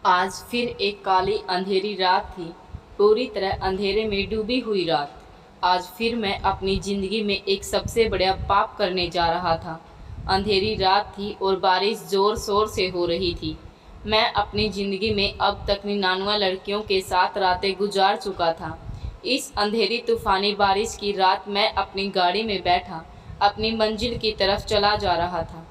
आज फिर एक काली अंधेरी रात थी, पूरी तरह अंधेरे में डूबी हुई रात। आज फिर मैं अपनी ज़िंदगी में एक सबसे बड़ा पाप करने जा रहा था। अंधेरी रात थी और बारिश ज़ोर शोर से हो रही थी। मैं अपनी ज़िंदगी में अब तक 99 लड़कियों के साथ रातें गुजार चुका था। इस अंधेरी तूफ़ानी बारिश की रात मैं अपनी गाड़ी में बैठा अपनी मंजिल की तरफ चला जा रहा था,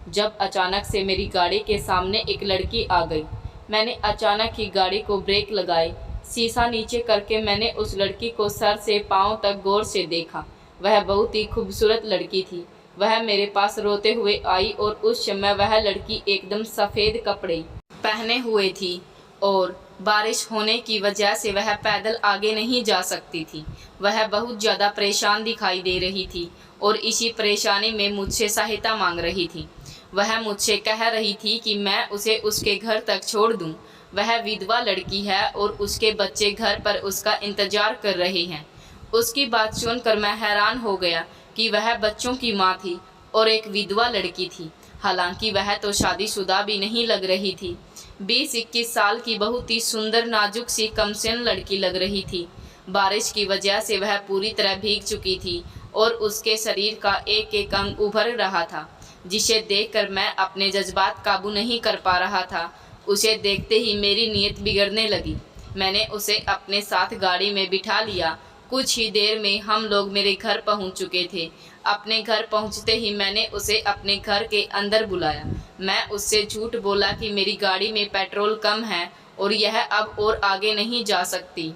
जब अचानक से मेरी गाड़ी के सामने एक लड़की आ गई। मैंने अचानक ही गाड़ी को ब्रेक लगाई। शीशा नीचे करके मैंने उस लड़की को सर से पाँव तक गौर से देखा। वह बहुत ही खूबसूरत लड़की थी। वह मेरे पास रोते हुए आई और उस समय वह लड़की एकदम सफ़ेद कपड़े पहने हुए थी और बारिश होने की वजह से वह पैदल आगे नहीं जा सकती थी। वह बहुत ज़्यादा परेशान दिखाई दे रही थी और इसी परेशानी में मुझसे सहायता मांग रही थी। वह मुझसे कह रही थी कि मैं उसे उसके घर तक छोड़ दूं। वह विधवा लड़की है और उसके बच्चे घर पर उसका इंतजार कर रहे हैं। उसकी बात सुनकर मैं हैरान हो गया कि वह बच्चों की माँ थी और एक विधवा लड़की थी। हालांकि वह तो शादीशुदा भी नहीं लग रही थी। 20-21 साल की बहुत ही सुंदर नाजुक सी कमसिन लड़की लग रही थी। बारिश की वजह से वह पूरी तरह भीग चुकी थी और उसके शरीर का एक एक अंग उभर रहा था, जिसे देखकर मैं अपने जज्बात काबू नहीं कर पा रहा था। उसे देखते ही मेरी नीयत बिगड़ने लगी। मैंने उसे अपने साथ गाड़ी में बिठा लिया। कुछ ही देर में हम लोग मेरे घर पहुंच चुके थे। अपने घर पहुंचते ही मैंने उसे अपने घर के अंदर बुलाया। मैं उससे झूठ बोला कि मेरी गाड़ी में पेट्रोल कम है और यह अब और आगे नहीं जा सकती।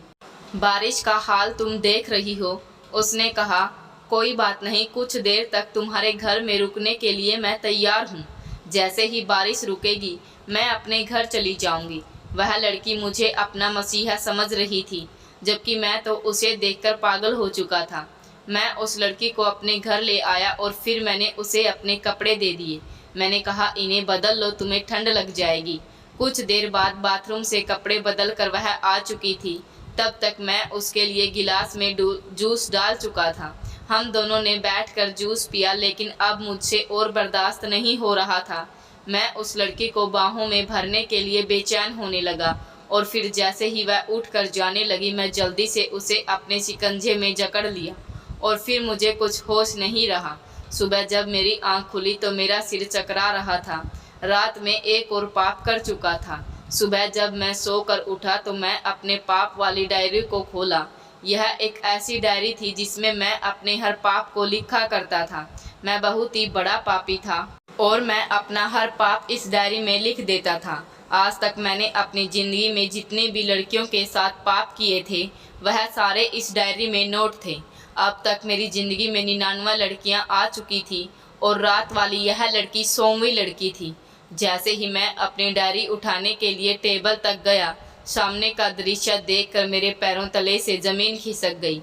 बारिश का हाल तुम देख रही हो, उसने कहा। कोई बात नहीं, कुछ देर तक तुम्हारे घर में रुकने के लिए मैं तैयार हूँ। जैसे ही बारिश रुकेगी मैं अपने घर चली जाऊंगी। वह लड़की मुझे अपना मसीहा समझ रही थी, जबकि मैं तो उसे देखकर पागल हो चुका था। मैं उस लड़की को अपने घर ले आया और फिर मैंने उसे अपने कपड़े दे दिए। मैंने कहा, इन्हें बदल लो, तुम्हें ठंड लग जाएगी। कुछ देर बाद बाथरूम से कपड़े बदल कर वह आ चुकी थी। तब तक मैं उसके लिए गिलास में जूस डाल चुका था। हम दोनों ने बैठकर जूस पिया, लेकिन अब मुझसे और बर्दाश्त नहीं हो रहा था। मैं उस लड़की को बाहों में भरने के लिए बेचैन होने लगा और फिर जैसे ही वह उठकर जाने लगी मैं जल्दी से उसे अपने शिकंजे में जकड़ लिया और फिर मुझे कुछ होश नहीं रहा। सुबह जब मेरी आंख खुली तो मेरा सिर चकरा रहा था। रात में एक और पाप कर चुका था। सुबह जब मैं सोकर उठा तो मैं अपने पाप वाली डायरी को खोला। यह एक ऐसी डायरी थी जिसमें मैं अपने हर पाप को लिखा करता था। मैं बहुत ही बड़ा पापी था और मैं अपना हर पाप इस डायरी में लिख देता था। आज तक मैंने अपनी ज़िंदगी में जितनी भी लड़कियों के साथ पाप किए थे वह सारे इस डायरी में नोट थे। अब तक मेरी ज़िंदगी में 99 लड़कियां आ चुकी थी और रात वाली यह लड़की 100वीं लड़की थी। जैसे ही मैं अपनी डायरी उठाने के लिए टेबल तक गया, सामने का दृश्य देखकर मेरे पैरों तले से ज़मीन खिसक गई।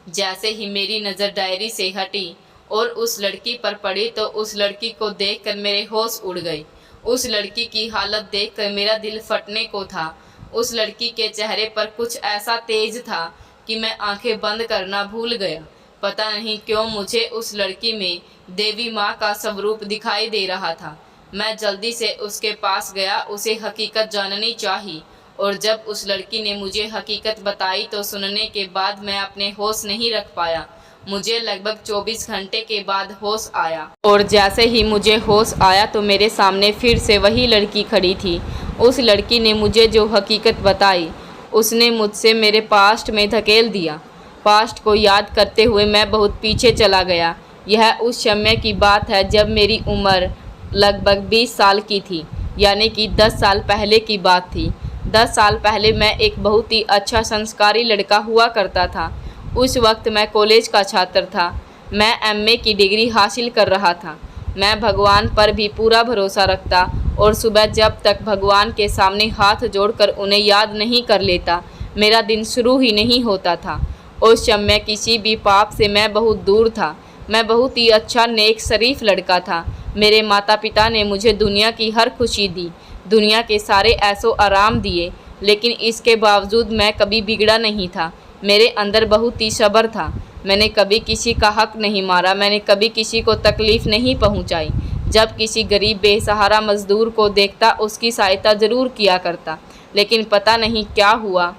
जैसे ही मेरी नज़र डायरी से हटी और उस लड़की पर पड़ी तो उस लड़की को देखकर मेरे होश उड़ गए। उस लड़की की हालत देखकर मेरा दिल फटने को था। उस लड़की के चेहरे पर कुछ ऐसा तेज था कि मैं आंखें बंद करना भूल गया। पता नहीं क्यों मुझे उस लड़की में देवी माँ का स्वरूप दिखाई दे रहा था। मैं जल्दी से उसके पास गया, उसे हकीकत जाननी चाहिए। और जब उस लड़की ने मुझे हकीकत बताई तो सुनने के बाद मैं अपने होश नहीं रख पाया। मुझे लगभग 24 घंटे के बाद होश आया और जैसे ही मुझे होश आया तो मेरे सामने फिर से वही लड़की खड़ी थी। उस लड़की ने मुझे जो हकीकत बताई उसने मुझसे मेरे पास्ट में धकेल दिया। पास्ट को याद करते हुए मैं बहुत पीछे चला गया। यह उस समय की बात है जब मेरी उम्र लगभग 20 साल की थी, यानी कि 10 साल पहले की बात थी। 10 साल पहले मैं एक बहुत ही अच्छा संस्कारी लड़का हुआ करता था। उस वक्त मैं कॉलेज का छात्र था। मैं एमए की डिग्री हासिल कर रहा था। मैं भगवान पर भी पूरा भरोसा रखता और सुबह जब तक भगवान के सामने हाथ जोड़कर उन्हें याद नहीं कर लेता मेरा दिन शुरू ही नहीं होता था। उस समय किसी भी पाप से मैं बहुत दूर था। मैं बहुत ही अच्छा नेक शरीफ लड़का था। मेरे माता पिता ने मुझे दुनिया की हर खुशी दी, दुनिया के सारे ऐशो आराम दिए, लेकिन इसके बावजूद मैं कभी बिगड़ा नहीं था। मेरे अंदर बहुत ही सब्र था। मैंने कभी किसी का हक नहीं मारा, मैंने कभी किसी को तकलीफ़ नहीं पहुंचाई। जब किसी गरीब बेसहारा मजदूर को देखता उसकी सहायता जरूर किया करता। लेकिन पता नहीं क्या हुआ,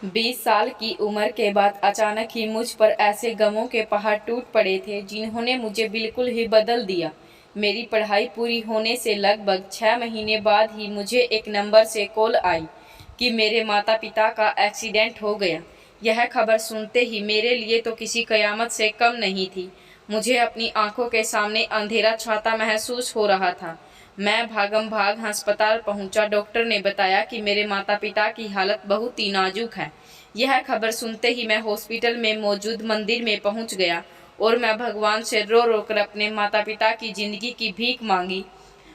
20 साल की उम्र के बाद अचानक ही मुझ पर ऐसे गमों के पहाड़ टूट पड़े थे जिन्होंने मुझे बिल्कुल ही बदल दिया। मेरी पढ़ाई पूरी होने से लगभग 6 महीने बाद ही मुझे एक नंबर से कॉल आई कि मेरे माता पिता का एक्सीडेंट हो गया। यह खबर सुनते ही मेरे लिए तो किसी कयामत से कम नहीं थी। मुझे अपनी आंखों के सामने अंधेरा छाता महसूस हो रहा था। मैं भागम भाग अस्पताल पहुंचा। डॉक्टर ने बताया कि मेरे माता पिता की हालत बहुत ही नाजुक है। यह खबर सुनते ही मैं हॉस्पिटल में मौजूद मंदिर में पहुंच गया और मैं भगवान से रो रो कर अपने माता पिता की जिंदगी की भीख मांगी।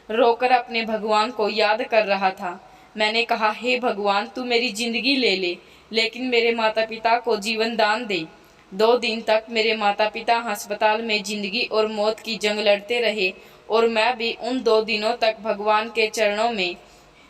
रोकर अपने भगवान को याद कर रहा था। मैंने कहा, हे भगवान, तू मेरी जिंदगी ले ले, लेकिन मेरे माता पिता को जीवन दान दे। 2 दिन तक मेरे माता पिता अस्पताल में जिंदगी और मौत की जंग लड़ते रहे और मैं भी उन 2 दिनों तक भगवान के चरणों में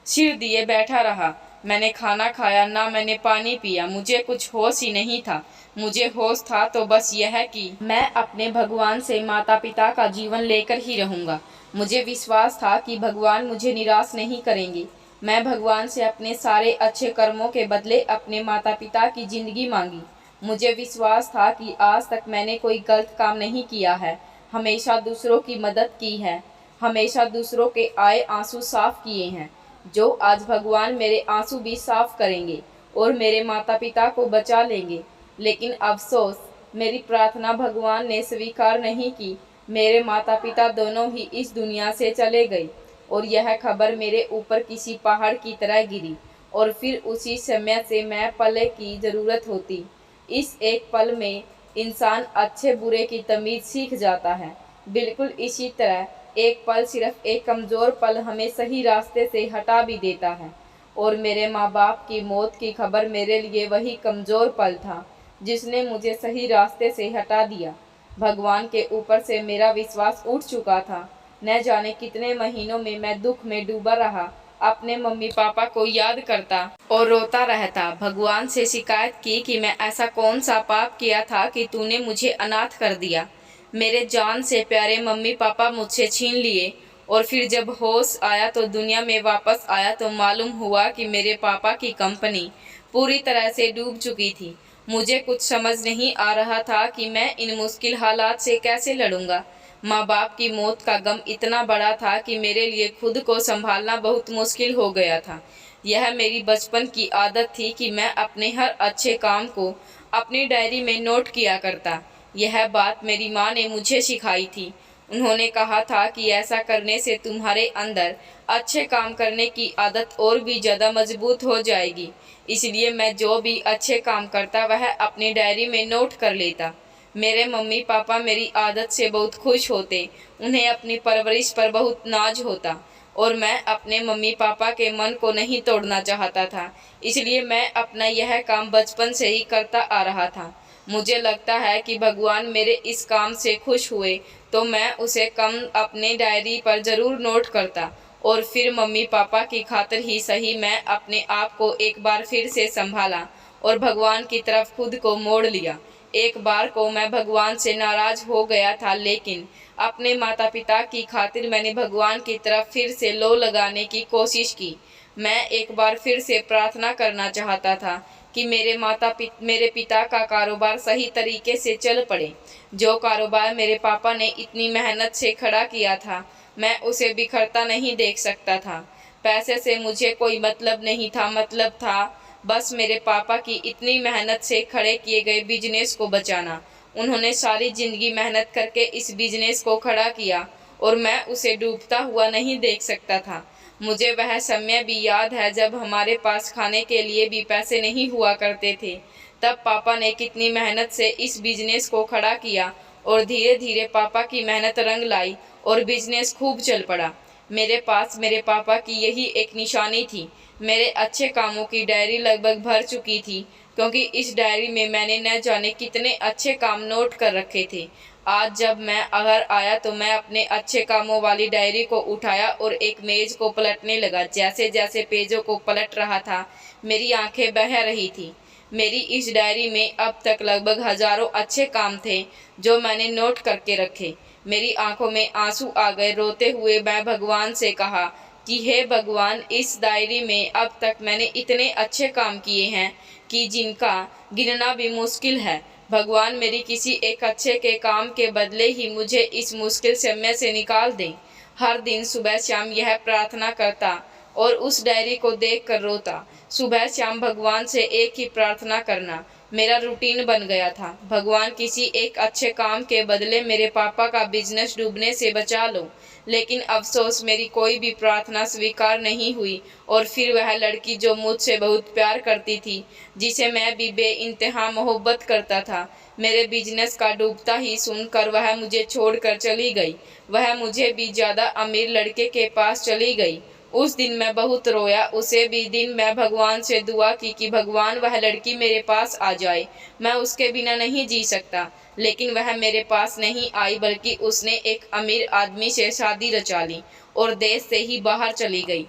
सिर दिए बैठा रहा। मैंने खाना खाया ना मैंने पानी पिया। मुझे कुछ होश ही नहीं था। मुझे होश था तो बस यह कि मैं अपने भगवान से माता पिता का जीवन लेकर ही रहूंगा। मुझे विश्वास था कि भगवान मुझे निराश नहीं करेंगे। मैं भगवान से अपने सारे अच्छे कर्मों के बदले अपने माता पिता की जिंदगी मांगी। मुझे विश्वास था कि आज तक मैंने कोई गलत काम नहीं किया है, हमेशा दूसरों की मदद की है, हमेशा दूसरों के आए आंसू साफ किए हैं। जो आज भगवान मेरे आंसू भी साफ करेंगे और मेरे माता पिता को बचा लेंगे। लेकिन अफसोस, मेरी प्रार्थना भगवान ने स्वीकार नहीं की। मेरे माता पिता दोनों ही इस दुनिया से चले गए और यह खबर मेरे ऊपर किसी पहाड़ की तरह गिरी और फिर उसी समय से मैं पल की ज़रूरत होती। इस एक पल में इंसान अच्छे बुरे की तमीज़ सीख जाता है। बिल्कुल इसी तरह एक पल, सिर्फ एक कमज़ोर पल हमें सही रास्ते से हटा भी देता है। और मेरे माँ बाप की मौत की खबर मेरे लिए वही कमज़ोर पल था जिसने मुझे सही रास्ते से हटा दिया। भगवान के ऊपर से मेरा विश्वास उठ चुका था। न जाने कितने महीनों में मैं दुख में डूबा रहा, अपने मम्मी पापा को याद करता और रोता रहता। भगवान से शिकायत की कि मैं ऐसा कौन सा पाप किया था कि तूने मुझे अनाथ कर दिया। मेरे जान से प्यारे मम्मी पापा मुझसे छीन लिए। और फिर जब होश आया तो दुनिया में वापस आया तो मालूम हुआ कि मेरे पापा की कंपनी पूरी तरह से डूब चुकी थी। मुझे कुछ समझ नहीं आ रहा था कि मैं इन मुश्किल हालात से कैसे लड़ूंगा। माँ बाप की मौत का गम इतना बड़ा था कि मेरे लिए खुद को संभालना बहुत मुश्किल हो गया था। यह मेरी बचपन की आदत थी कि मैं अपने हर अच्छे काम को अपनी डायरी में नोट किया करता। यह बात मेरी माँ ने मुझे सिखाई थी। उन्होंने कहा था कि ऐसा करने से तुम्हारे अंदर अच्छे काम करने की आदत और भी ज़्यादा मजबूत हो जाएगी। इसलिए मैं जो भी अच्छे काम करता वह अपनी डायरी में नोट कर लेता। मेरे मम्मी पापा मेरी आदत से बहुत खुश होते। उन्हें अपनी परवरिश पर बहुत नाज होता और मैं अपने मम्मी पापा के मन को नहीं तोड़ना चाहता था। इसलिए मैं अपना यह काम बचपन से ही करता आ रहा था। मुझे लगता है कि भगवान मेरे इस काम से खुश हुए तो मैं उसे कम अपने डायरी पर ज़रूर नोट करता और फिर मम्मी पापा की खातिर ही सही मैं अपने आप को एक बार फिर से संभाला और भगवान की तरफ खुद को मोड़ लिया। एक बार को मैं भगवान से नाराज़ हो गया था, लेकिन अपने माता पिता की खातिर मैंने भगवान की तरफ फिर से लो लगाने की कोशिश की। मैं एक बार फिर से प्रार्थना करना चाहता था कि मेरे पिता का कारोबार सही तरीके से चल पड़े। जो कारोबार मेरे पापा ने इतनी मेहनत से खड़ा किया था, मैं उसे बिखरता नहीं देख सकता था। पैसे से मुझे कोई मतलब नहीं था, मतलब था बस मेरे पापा की इतनी मेहनत से खड़े किए गए बिजनेस को बचाना। उन्होंने सारी ज़िंदगी मेहनत करके इस बिजनेस को खड़ा किया और मैं उसे डूबता हुआ नहीं देख सकता था। मुझे वह समय भी याद है जब हमारे पास खाने के लिए भी पैसे नहीं हुआ करते थे। तब पापा ने कितनी मेहनत से इस बिजनेस को खड़ा किया और धीरे धीरे पापा की मेहनत रंग लाई और बिजनेस खूब चल पड़ा। मेरे पास मेरे पापा की यही एक निशानी थी। मेरे अच्छे कामों की डायरी लगभग भर चुकी थी क्योंकि इस डायरी में मैंने न जाने कितने अच्छे काम नोट कर रखे थे। आज जब मैं घर आया तो मैं अपने अच्छे कामों वाली डायरी को उठाया और एक मेज को पलटने लगा। जैसे जैसे पेजों को पलट रहा था, मेरी आंखें बह रही थी। मेरी इस डायरी में अब तक लगभग हजारों अच्छे काम थे जो मैंने नोट करके रखे। मेरी आंखों में आंसू आ गए। रोते हुए मैं भगवान से कहा कि हे भगवान, इस डायरी में अब तक मैंने इतने अच्छे काम किए हैं कि जिनका गिनना भी मुश्किल है। भगवान, मेरी किसी एक अच्छे के काम के बदले ही मुझे इस मुश्किल समय से निकाल दें। हर दिन सुबह शाम यह प्रार्थना करता और उस डायरी को देखकर रोता। सुबह शाम भगवान से एक ही प्रार्थना करना मेरा रूटीन बन गया था। भगवान, किसी एक अच्छे काम के बदले मेरे पापा का बिजनेस डूबने से बचा लो। लेकिन अफसोस, मेरी कोई भी प्रार्थना स्वीकार नहीं हुई और फिर वह लड़की जो मुझसे बहुत प्यार करती थी, जिसे मैं भी बेइंतहा मोहब्बत करता था, मेरे बिजनेस का डूबता ही सुनकर वह मुझे छोड़कर चली गई। वह मुझे भी ज़्यादा अमीर लड़के के पास चली गई। उस दिन मैं बहुत रोया। उसे भी दिन मैं भगवान से दुआ की कि भगवान, वह लड़की मेरे पास आ जाए, मैं उसके बिना नहीं जी सकता। लेकिन वह मेरे पास नहीं आई, बल्कि उसने एक अमीर आदमी से शादी रचा ली और देश से ही बाहर चली गई।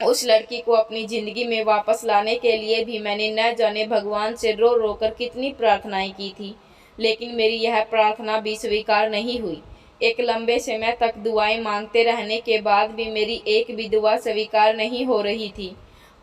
उस लड़की को अपनी ज़िंदगी में वापस लाने के लिए भी मैंने न जाने भगवान से रो रो कर कितनी प्रार्थनाएं की थी, लेकिन मेरी यह प्रार्थना भी स्वीकार नहीं हुई। एक लंबे समय तक दुआएं मांगते रहने के बाद भी मेरी एक भी दुआ स्वीकार नहीं हो रही थी।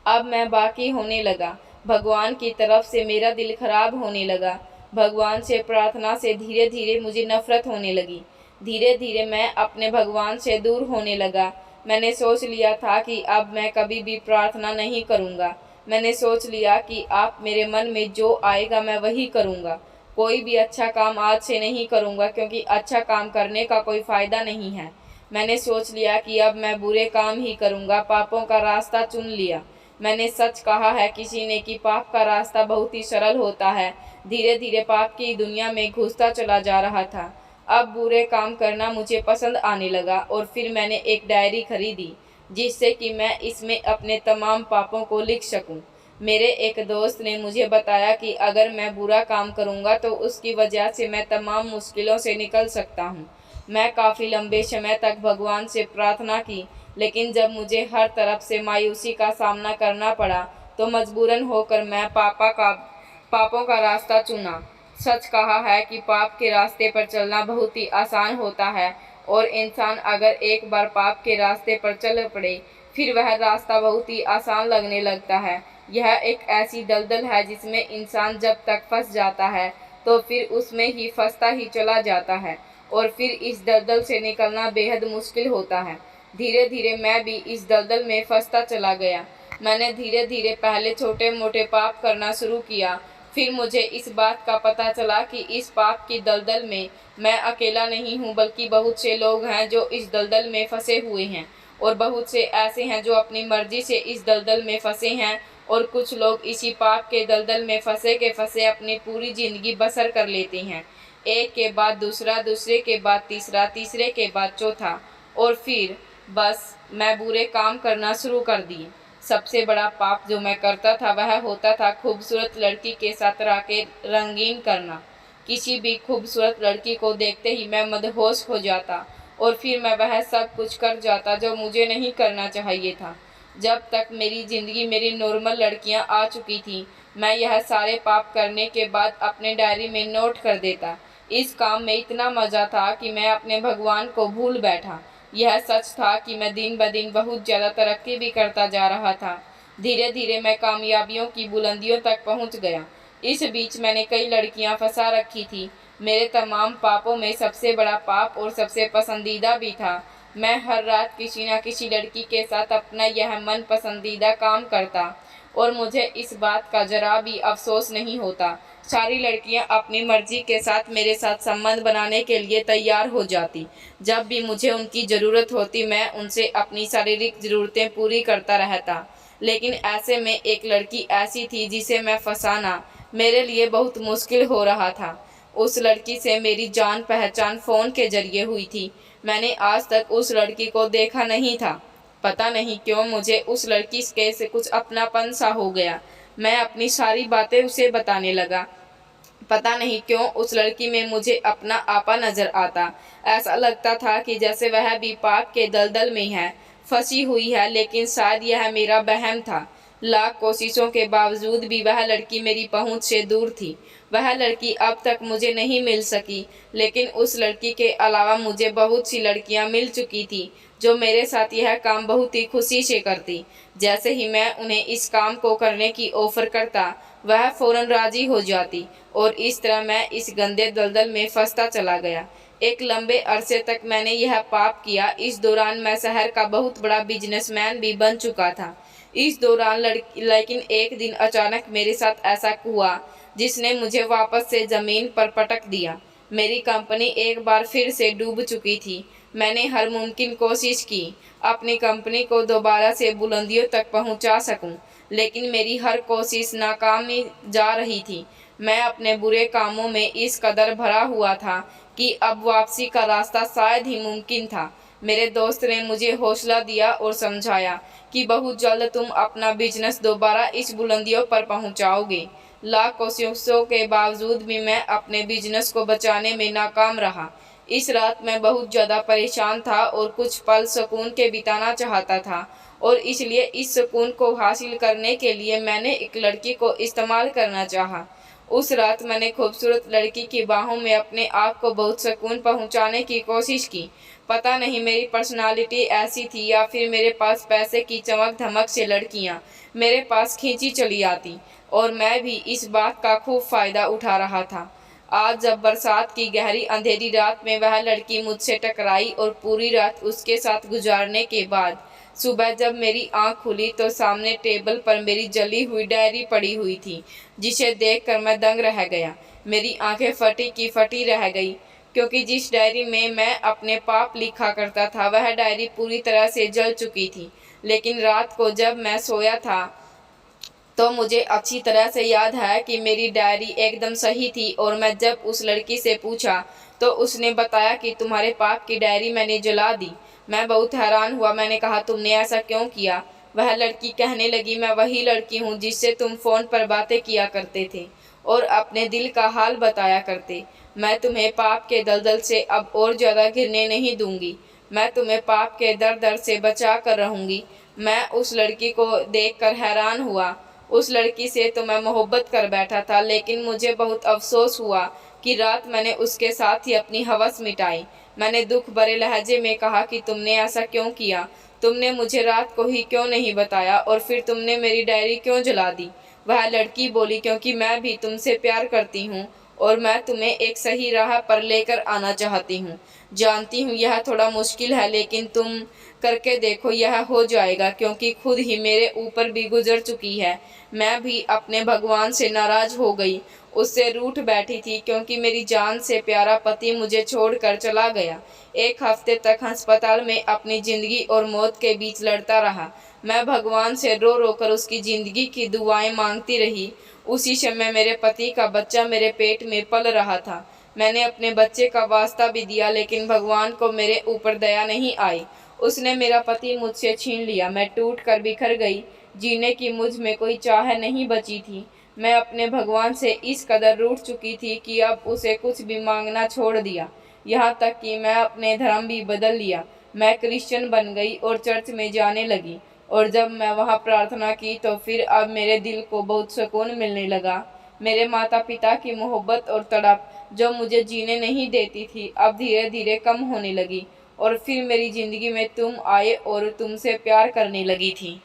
अब मैं बाकी होने लगा। भगवान की तरफ से मेरा दिल खराब होने लगा। भगवान से प्रार्थना से धीरे धीरे मुझे नफरत होने लगी। धीरे धीरे मैं अपने भगवान से दूर होने लगा। मैंने सोच लिया था कि अब मैं कभी भी प्रार्थना नहीं करूँगा। मैंने सोच लिया कि आप मेरे मन में जो आएगा मैं वही करूँगा। कोई भी अच्छा काम आज से नहीं करूँगा, क्योंकि अच्छा काम करने का कोई फ़ायदा नहीं है। मैंने सोच लिया कि अब मैं बुरे काम ही करूँगा, पापों का रास्ता चुन लिया। मैंने सच कहा है किसी ने कि पाप का रास्ता बहुत ही सरल होता है। धीरे धीरे पाप की दुनिया में घुसता चला जा रहा था। अब बुरे काम करना मुझे पसंद आने लगा और फिर मैंने एक डायरी खरीदी, जिससे कि मैं इसमें अपने तमाम पापों को लिख सकूं। मेरे एक दोस्त ने मुझे बताया कि अगर मैं बुरा काम करूंगा तो उसकी वजह से मैं तमाम मुश्किलों से निकल सकता हूं। मैं काफ़ी लंबे समय तक भगवान से प्रार्थना की, लेकिन जब मुझे हर तरफ से मायूसी का सामना करना पड़ा तो मजबूरन होकर मैं पापों का रास्ता चुना। सच कहा है कि पाप के रास्ते पर चलना बहुत ही आसान होता है, और इंसान अगर एक बार पाप के रास्ते पर चल पड़े फिर वह रास्ता बहुत ही आसान लगने लगता है। यह एक ऐसी दलदल है जिसमें इंसान जब तक फंस जाता है तो फिर उसमें ही फंसता ही चला जाता है, और फिर इस दलदल से निकलना बेहद मुश्किल होता है। धीरे धीरे मैं भी इस दलदल में फंसता चला गया। मैंने धीरे धीरे पहले छोटे मोटे पाप करना शुरू किया। फिर मुझे इस बात का पता चला कि इस पाप की दलदल में मैं अकेला नहीं हूँ, बल्कि बहुत से लोग हैं जो इस दलदल में फंसे हुए हैं, और बहुत से ऐसे हैं जो अपनी मर्जी से इस दलदल में फंसे हैं, और कुछ लोग इसी पाप के दलदल में फंसे के फंसे अपनी पूरी ज़िंदगी बसर कर लेते हैं। एक के बाद दूसरा, दूसरे के बाद तीसरा, तीसरे के बाद चौथा, और फिर बस मैं बुरे काम करना शुरू कर दिए। सबसे बड़ा पाप जो मैं करता था वह होता था खूबसूरत लड़की के साथ राकेट रंगीन करना। किसी भी खूबसूरत लड़की को देखते ही मैं मदहोश हो जाता और फिर मैं वह सब कुछ कर जाता जो मुझे नहीं करना चाहिए था। जब तक मेरी ज़िंदगी मेरी नॉर्मल लड़कियां आ चुकी थी, मैं यह सारे पाप करने के बाद अपने डायरी में नोट कर देता। इस काम में इतना मज़ा था कि मैं अपने भगवान को भूल बैठा। यह सच था कि मैं दिन ब दिन बहुत ज़्यादा तरक्की भी करता जा रहा था। धीरे धीरे मैं कामयाबियों की बुलंदियों तक पहुंच गया। इस बीच मैंने कई लड़कियां फंसा रखी थी। मेरे तमाम पापों में सबसे बड़ा पाप और सबसे पसंदीदा भी था, मैं हर रात किसी न किसी लड़की के साथ अपना यह मन पसंदीदा काम करता, और मुझे इस बात का जरा भी अफसोस नहीं होता। सारी लड़कियां अपनी मर्जी के साथ मेरे साथ संबंध बनाने के लिए तैयार हो जाती। जब भी मुझे उनकी ज़रूरत होती मैं उनसे अपनी शारीरिक ज़रूरतें पूरी करता रहता। लेकिन ऐसे में एक लड़की ऐसी थी जिसे मैं फंसाना मेरे लिए बहुत मुश्किल हो रहा था। उस लड़की से मेरी जान पहचान फ़ोन के जरिए हुई थी। मैंने आज तक उस लड़की को देखा नहीं था। पता नहीं क्यों मुझे उस लड़की के से कुछ अपनापन सा हो गया। मैं अपनी सारी बातें उसे बताने लगा। पता नहीं क्यों उस लड़की में मुझे अपना आपा नज़र आता। ऐसा लगता था कि जैसे वह भी पाप के दलदल में है, फंसी हुई है, लेकिन शायद यह मेरा वहम था। लाख कोशिशों के बावजूद भी वह लड़की मेरी पहुंच से दूर थी। वह लड़की अब तक मुझे नहीं मिल सकी, लेकिन उस लड़की के अलावा मुझे बहुत सी लड़कियां मिल चुकी थी जो मेरे साथ यह काम बहुत ही खुशी से करती। जैसे ही मैं उन्हें इस काम को करने की ऑफर करता, वह फौरन राजी हो जाती और इस तरह मैं इस गंदे दलदल में फंसता चला गया। एक लंबे अरसे तक मैंने यह पाप किया। इस दौरान मैं शहर का बहुत बड़ा बिजनेसमैन भी बन चुका था। इस दौरान लेकिन एक दिन अचानक मेरे साथ ऐसा हुआ जिसने मुझे वापस से ज़मीन पर पटक दिया। मेरी कंपनी एक बार फिर से डूब चुकी थी। मैंने हर मुमकिन कोशिश की अपनी कंपनी को दोबारा से बुलंदियों तक पहुंचा सकूं, लेकिन मेरी हर कोशिश नाकामी जा रही थी। मैं अपने बुरे कामों में इस कदर भरा हुआ था कि अब वापसी का रास्ता शायद ही मुमकिन था। मेरे दोस्त ने मुझे हौसला दिया और समझाया कि बहुत जल्द तुम अपना बिजनेस दोबारा इस बुलंदियों पर पहुंचाओगे। लाख कोशिशों के बावजूद भी मैं अपने बिजनेस को बचाने में नाकाम रहा। इस रात मैं बहुत ज़्यादा परेशान था और कुछ पल सुकून के बिताना चाहता था, और इसलिए इस सुकून को हासिल करने के लिए मैंने एक लड़की को इस्तेमाल करना चाहा। उस रात मैंने खूबसूरत लड़की की बाहों में अपने आप को बहुत सुकून पहुंचाने की कोशिश की। पता नहीं मेरी पर्सनालिटी ऐसी थी या फिर मेरे पास पैसे की चमक धमक से लड़कियां मेरे पास खींची चली आती, और मैं भी इस बात का खूब फ़ायदा उठा रहा था। आज जब बरसात की गहरी अंधेरी रात में वह लड़की मुझसे टकराई और पूरी रात उसके साथ गुजारने के बाद सुबह जब मेरी आंख खुली तो सामने टेबल पर मेरी जली हुई डायरी पड़ी हुई थी, जिसे देखकर मैं दंग रह गया। मेरी आंखें फटी की फटी रह गई, क्योंकि जिस डायरी में मैं अपने पाप लिखा करता था वह डायरी पूरी तरह से जल चुकी थी। लेकिन रात को जब मैं सोया था तो मुझे अच्छी तरह से याद है कि मेरी डायरी एकदम सही थी, और मैं जब उस लड़की से पूछा तो उसने बताया कि तुम्हारे पाप की डायरी मैंने जला दी। मैं बहुत हैरान हुआ। मैंने कहा, तुमने ऐसा क्यों किया? वह लड़की कहने लगी, मैं वही लड़की हूँ जिससे तुम फ़ोन पर बातें किया करते थे और अपने दिल का हाल बताया करते। मैं तुम्हें पाप के दलदल से अब और ज़्यादा घिरने नहीं दूंगी। मैं तुम्हें पाप के दर दर से बचा कर रहूंगी। मैं उस लड़की को देखकर हैरान हुआ। उस लड़की से तो मैं मोहब्बत कर बैठा था, लेकिन मुझे बहुत अफसोस हुआ कि रात मैंने उसके साथ ही अपनी हवस मिटाई। मैंने दुख भरे लहजे में कहा कि तुमने ऐसा क्यों किया? तुमने मुझे रात को ही क्यों नहीं बताया, और फिर तुमने मेरी डायरी क्यों जला दी? वह लड़की बोली, क्योंकि मैं भी तुमसे प्यार करती हूँ और मैं तुम्हें एक सही राह पर लेकर आना चाहती हूँ। जानती हूँ यह थोड़ा मुश्किल है, लेकिन तुम करके देखो, यह हो जाएगा, क्योंकि खुद ही मेरे ऊपर भी गुजर चुकी है। मैं भी अपने भगवान से नाराज हो गई, उससे रूठ बैठी थी, क्योंकि मेरी जान से प्यारा पति मुझे छोड़कर चला गया। एक हफ्ते तक अस्पताल में अपनी ज़िंदगी और मौत के बीच लड़ता रहा। मैं भगवान से रो रो कर उसकी ज़िंदगी की दुआएं मांगती रही। उसी समय मेरे पति का बच्चा मेरे पेट में पल रहा था। मैंने अपने बच्चे का वास्ता भी दिया, लेकिन भगवान को मेरे ऊपर दया नहीं आई। उसने मेरा पति मुझसे छीन लिया। मैं टूट कर बिखर गई। जीने की मुझ में कोई चाह नहीं बची थी। मैं अपने भगवान से इस कदर रूठ चुकी थी कि अब उसे कुछ भी मांगना छोड़ दिया। यहाँ तक कि मैं अपने धर्म भी बदल लिया। मैं क्रिश्चियन बन गई और चर्च में जाने लगी, और जब मैं वहाँ प्रार्थना की तो फिर अब मेरे दिल को बहुत सुकून मिलने लगा। मेरे माता पिता की मोहब्बत और तड़प जो मुझे जीने नहीं देती थी, अब धीरे धीरे कम होने लगी, और फिर मेरी ज़िंदगी में तुम आए और तुमसे प्यार करने लगी थी।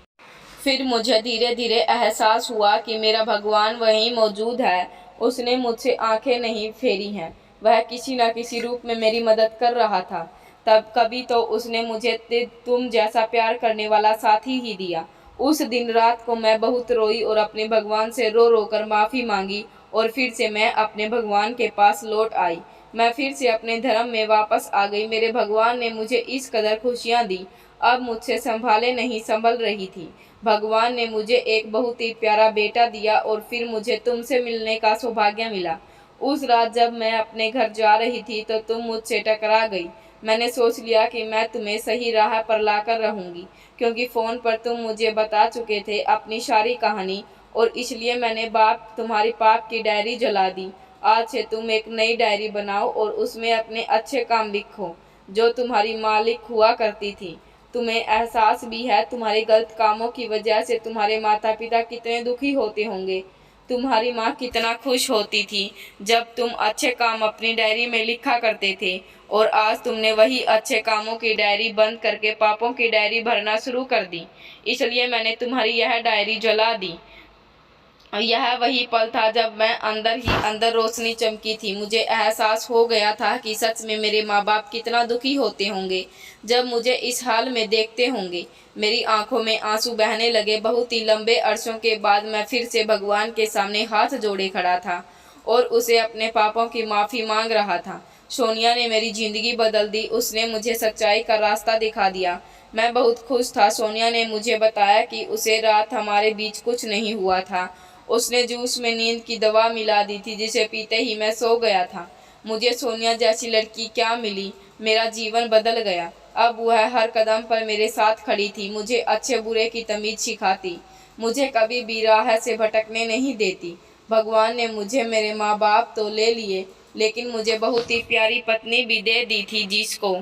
फिर मुझे धीरे धीरे एहसास हुआ कि मेरा भगवान वहीं मौजूद है। उसने मुझसे आंखें नहीं फेरी हैं। वह किसी न किसी रूप में मेरी मदद कर रहा था। तब कभी तो उसने मुझे तुम जैसा प्यार करने वाला साथी ही दिया। उस दिन रात को मैं बहुत रोई और अपने भगवान से रो रो कर माफ़ी मांगी, और फिर से मैं अपने भगवान के पास लौट आई। मैं फिर से अपने धर्म में वापस आ गई। मेरे भगवान ने मुझे इस कदर खुशियाँ दी, अब मुझसे संभाले नहीं संभल रही थी। भगवान ने मुझे एक बहुत ही प्यारा बेटा दिया, और फिर मुझे तुमसे मिलने का सौभाग्य मिला। उस रात जब मैं अपने घर जा रही थी तो तुम मुझसे टकरा गई। मैंने सोच लिया कि मैं तुम्हें सही राह पर लाकर रहूंगी, क्योंकि फ़ोन पर तुम मुझे बता चुके थे अपनी सारी कहानी, और इसलिए मैंने तुम्हारी पाप की डायरी जला दी। आज से तुम एक नई डायरी बनाओ और उसमें अपने अच्छे काम लिखो जो तुम्हारी मालिक हुआ करती थी। तुम्हें एहसास भी है तुम्हारे गलत कामों की वजह से तुम्हारे माता पिता कितने दुखी होते होंगे। तुम्हारी माँ कितना खुश होती थी जब तुम अच्छे काम अपनी डायरी में लिखा करते थे, और आज तुमने वही अच्छे कामों की डायरी बंद करके पापों की डायरी भरना शुरू कर दी। इसलिए मैंने तुम्हारी यह डायरी जला दी। यह वही पल था जब मैं अंदर ही अंदर रोशनी चमकी थी। मुझे एहसास हो गया था कि सच में मेरे माँ बाप कितना दुखी होते होंगे जब मुझे इस हाल में देखते होंगे। मेरी आंखों में आंसू बहने लगे। बहुत ही लंबे अरसों के बाद मैं फिर से भगवान के सामने हाथ जोड़े खड़ा था और उसे अपने पापों की माफ़ी मांग रहा था। सोनिया ने मेरी ज़िंदगी बदल दी। उसने मुझे सच्चाई का रास्ता दिखा दिया। मैं बहुत खुश था। सोनिया ने मुझे बताया कि उसे रात हमारे बीच कुछ नहीं हुआ था। उसने जूस में नींद की दवा मिला दी थी जिसे पीते ही मैं सो गया था। मुझे सोनिया जैसी लड़की क्या मिली। मेरा जीवन बदल गया। अब वह हर कदम पर मेरे साथ खड़ी थी, मुझे अच्छे बुरे की तमीज़ सिखाती, मुझे कभी भी राह से भटकने नहीं देती। भगवान ने मुझे मेरे माँ बाप तो ले लिए, लेकिन मुझे बहुत ही प्यारी पत्नी भी दे दी थी जिसको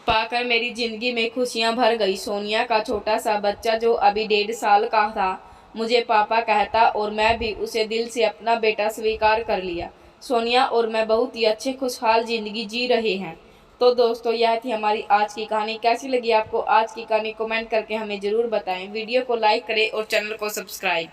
पाकर मेरी ज़िंदगी में खुशियाँ भर गई। सोनिया का छोटा सा बच्चा जो अभी 1.5 साल का था मुझे पापा कहता और मैं भी उसे दिल से अपना बेटा स्वीकार कर लिया। सोनिया और मैं बहुत ही अच्छे खुशहाल ज़िंदगी जी रहे हैं। तो दोस्तों, यह थी हमारी आज की कहानी। कैसी लगी आपको आज की कहानी कमेंट करके हमें ज़रूर बताएं। वीडियो को लाइक करें और चैनल को सब्सक्राइब